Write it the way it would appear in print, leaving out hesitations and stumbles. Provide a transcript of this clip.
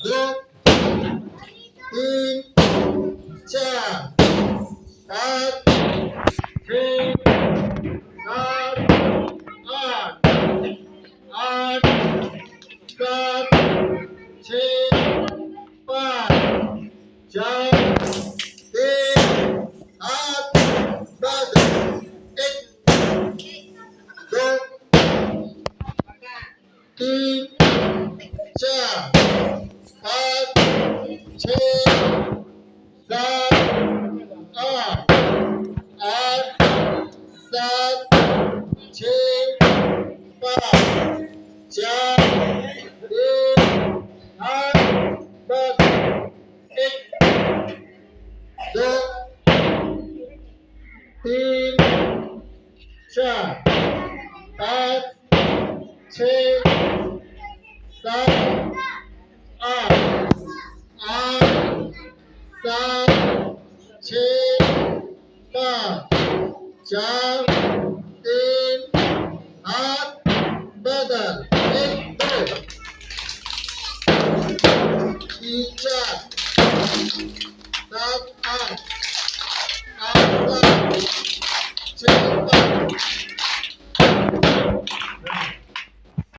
2 3 4 5 6 7 8 8 7 6 5 4 3 8 बंद 1 2 3 4 5 6 7 8 8 7 6 5 4 3 8 बंद 1 2 3 4 5 6 7 8 8 7 6 5 4 3 8 बदल 1 2 3 4 7 8